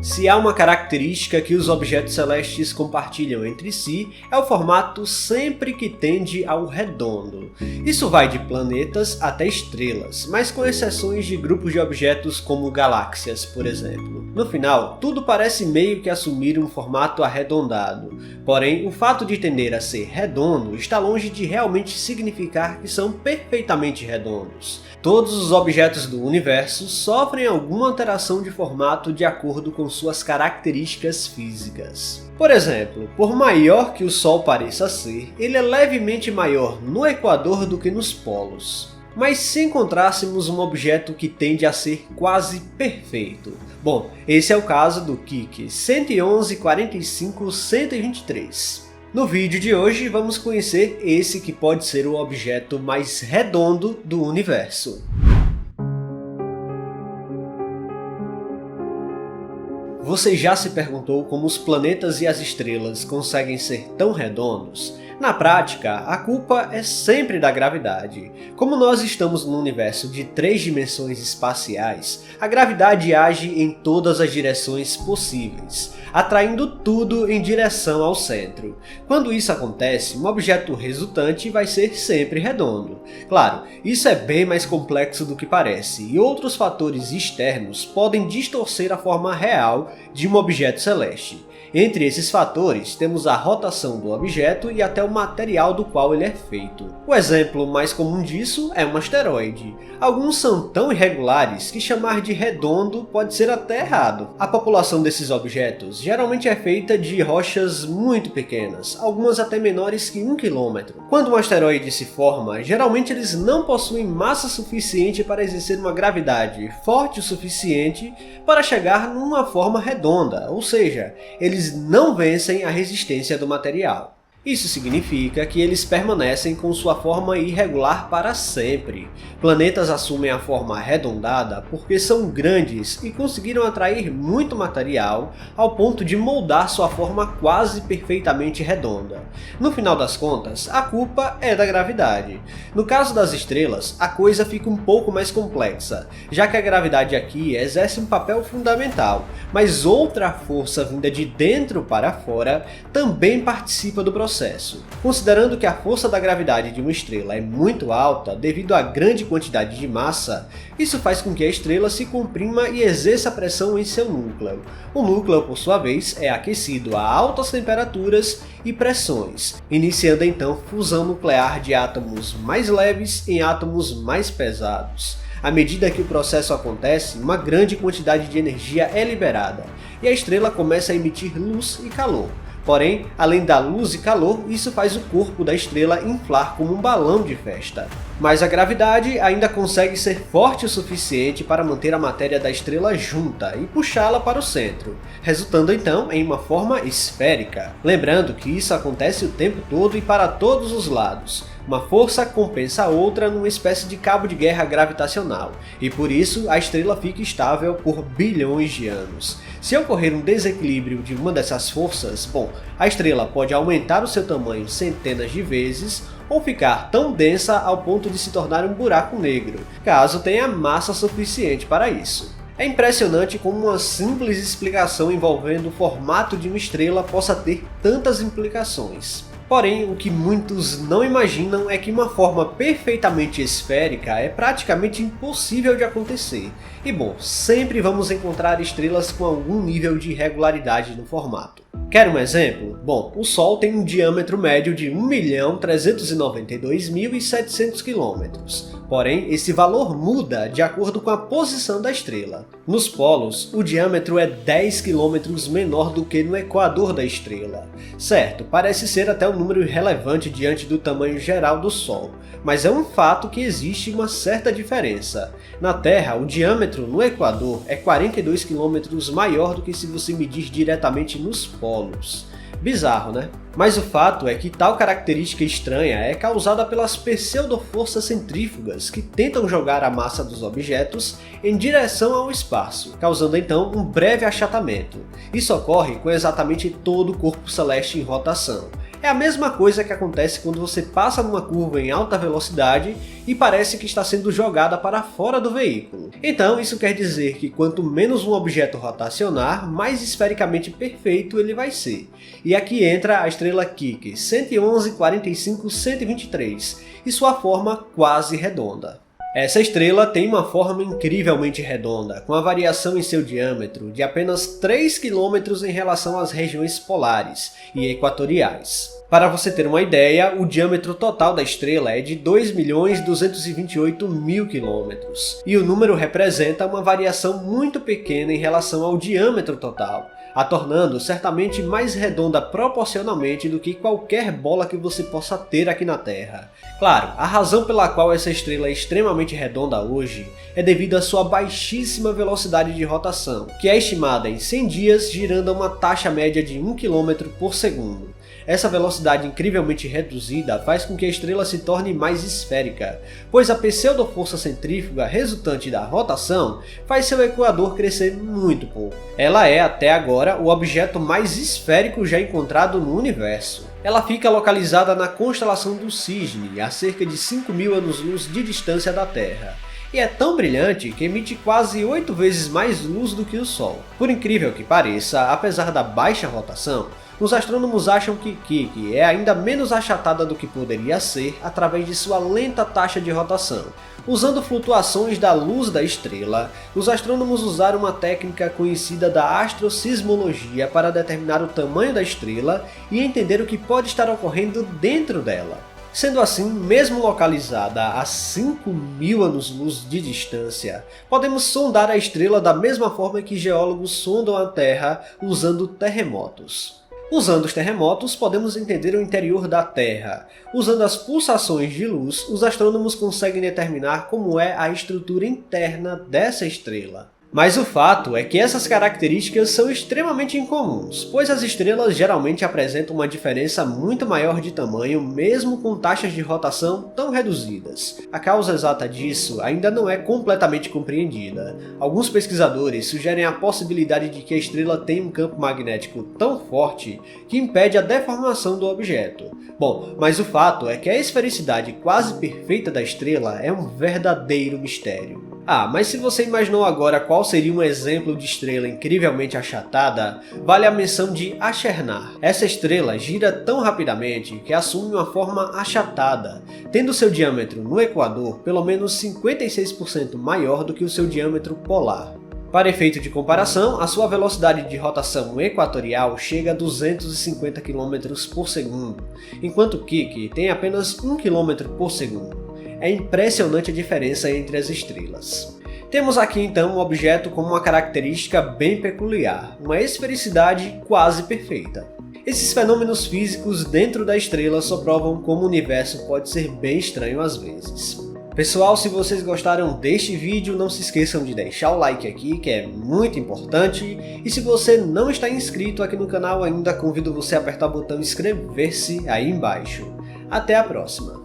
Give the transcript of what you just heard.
Se há uma característica que os objetos celestes compartilham entre si, é o formato sempre que tende ao redondo. Isso vai de planetas até estrelas, mas com exceções de grupos de objetos como galáxias, por exemplo. No final, tudo parece meio que assumir um formato arredondado, porém o fato de tender a ser redondo está longe de realmente significar que são perfeitamente redondos. Todos os objetos do universo sofrem alguma alteração de formato de acordo com suas características físicas. Por exemplo, por maior que o Sol pareça ser, ele é levemente maior no equador do que nos polos. Mas se encontrássemos um objeto que tende a ser quase perfeito? Bom, esse é o caso do Kiki 111-45-123. No vídeo de hoje vamos conhecer esse que pode ser o objeto mais redondo do universo. Você já se perguntou como os planetas e as estrelas conseguem ser tão redondos? Na prática, a culpa é sempre da gravidade. Como nós estamos num universo de 3 dimensões espaciais, a gravidade age em todas as direções possíveis, atraindo tudo em direção ao centro. Quando isso acontece, um objeto resultante vai ser sempre redondo. Claro, isso é bem mais complexo do que parece, e outros fatores externos podem distorcer a forma real de um objeto celeste. Entre esses fatores, temos a rotação do objeto e até o material do qual ele é feito. O exemplo mais comum disso é um asteroide. Alguns são tão irregulares que chamar de redondo pode ser até errado. A população desses objetos geralmente é feita de rochas muito pequenas, algumas até menores que 1 km. Quando um asteroide se forma, geralmente eles não possuem massa suficiente para exercer uma gravidade forte o suficiente para chegar numa forma redonda, ou seja, eles não vencem a resistência do material. Isso significa que eles permanecem com sua forma irregular para sempre. Planetas assumem a forma arredondada porque são grandes e conseguiram atrair muito material ao ponto de moldar sua forma quase perfeitamente redonda. No final das contas, a culpa é da gravidade. No caso das estrelas, a coisa fica um pouco mais complexa, já que a gravidade aqui exerce um papel fundamental, mas outra força vinda de dentro para fora também participa do processo. Considerando que a força da gravidade de uma estrela é muito alta devido à grande quantidade de massa, isso faz com que a estrela se comprima e exerça pressão em seu núcleo. O núcleo, por sua vez, é aquecido a altas temperaturas e pressões, iniciando então fusão nuclear de átomos mais leves em átomos mais pesados. À medida que o processo acontece, uma grande quantidade de energia é liberada, e a estrela começa a emitir luz e calor. Porém, além da luz e calor, isso faz o corpo da estrela inflar como um balão de festa. Mas a gravidade ainda consegue ser forte o suficiente para manter a matéria da estrela junta e puxá-la para o centro, resultando então em uma forma esférica. Lembrando que isso acontece o tempo todo e para todos os lados. Uma força compensa a outra numa espécie de cabo de guerra gravitacional, e por isso a estrela fica estável por bilhões de anos. Se ocorrer um desequilíbrio de uma dessas forças, bom, a estrela pode aumentar o seu tamanho centenas de vezes, ou ficar tão densa ao ponto de se tornar um buraco negro, caso tenha massa suficiente para isso. É impressionante como uma simples explicação envolvendo o formato de uma estrela possa ter tantas implicações. Porém, o que muitos não imaginam é que uma forma perfeitamente esférica é praticamente impossível de acontecer. E bom, sempre vamos encontrar estrelas com algum nível de irregularidade no formato. Quer um exemplo? Bom, o Sol tem um diâmetro médio de 1.392.700 km. Porém, esse valor muda de acordo com a posição da estrela. Nos polos, o diâmetro é 10 km menor do que no equador da estrela. Certo, parece ser até um número irrelevante diante do tamanho geral do Sol, mas é um fato que existe uma certa diferença. Na Terra, o diâmetro no equador é 42 km maior do que se você medir diretamente nos polos. Bizarro, né? Mas o fato é que tal característica estranha é causada pelas pseudo-forças centrífugas que tentam jogar a massa dos objetos em direção ao espaço, causando então um breve achatamento. Isso ocorre com exatamente todo o corpo celeste em rotação. É a mesma coisa que acontece quando você passa numa curva em alta velocidade e parece que está sendo jogada para fora do veículo. Então isso quer dizer que quanto menos um objeto rotacionar, mais esfericamente perfeito ele vai ser. E aqui entra a estrela Kiki 111-45-123 e sua forma quase redonda. Essa estrela tem uma forma incrivelmente redonda, com a variação em seu diâmetro de apenas 3 km em relação às regiões polares e equatoriais. Para você ter uma ideia, o diâmetro total da estrela é de 2.228.000 km, e o número representa uma variação muito pequena em relação ao diâmetro total, a tornando certamente mais redonda proporcionalmente do que qualquer bola que você possa ter aqui na Terra. Claro, a razão pela qual essa estrela é extremamente redonda hoje é devido à sua baixíssima velocidade de rotação, que é estimada em 100 dias girando a uma taxa média de 1 km por segundo. Essa velocidade incrivelmente reduzida faz com que a estrela se torne mais esférica, pois a pseudo-força centrífuga resultante da rotação faz seu equador crescer muito pouco. Ela é, até agora, o objeto mais esférico já encontrado no universo. Ela fica localizada na constelação do Cisne, a cerca de 5.000 anos-luz de distância da Terra. E é tão brilhante que emite quase 8 vezes mais luz do que o Sol. Por incrível que pareça, apesar da baixa rotação, os astrônomos acham que Kiki é ainda menos achatada do que poderia ser através de sua lenta taxa de rotação. Usando flutuações da luz da estrela, os astrônomos usaram uma técnica conhecida da astrosismologia para determinar o tamanho da estrela e entender o que pode estar ocorrendo dentro dela. Sendo assim, mesmo localizada a 5.000 anos-luz de distância, podemos sondar a estrela da mesma forma que geólogos sondam a Terra usando terremotos. Usando os terremotos, podemos entender o interior da Terra. Usando as pulsações de luz, os astrônomos conseguem determinar como é a estrutura interna dessa estrela. Mas o fato é que essas características são extremamente incomuns, pois as estrelas geralmente apresentam uma diferença muito maior de tamanho mesmo com taxas de rotação tão reduzidas. A causa exata disso ainda não é completamente compreendida. Alguns pesquisadores sugerem a possibilidade de que a estrela tenha um campo magnético tão forte que impede a deformação do objeto. Bom, mas o fato é que a esfericidade quase perfeita da estrela é um verdadeiro mistério. Ah, mas se você imaginou agora qual seria um exemplo de estrela incrivelmente achatada, vale a menção de Achernar. Essa estrela gira tão rapidamente que assume uma forma achatada, tendo seu diâmetro no equador pelo menos 56% maior do que o seu diâmetro polar. Para efeito de comparação, a sua velocidade de rotação equatorial chega a 250 km por segundo, enquanto Kiki tem apenas 1 km por segundo. É impressionante a diferença entre as estrelas. Temos aqui então um objeto com uma característica bem peculiar, uma esfericidade quase perfeita. Esses fenômenos físicos dentro da estrela só provam como o universo pode ser bem estranho às vezes. Pessoal, se vocês gostaram deste vídeo, não se esqueçam de deixar o like aqui, que é muito importante. E se você não está inscrito aqui no canal ainda, convido você a apertar o botão inscrever-se aí embaixo. Até a próxima!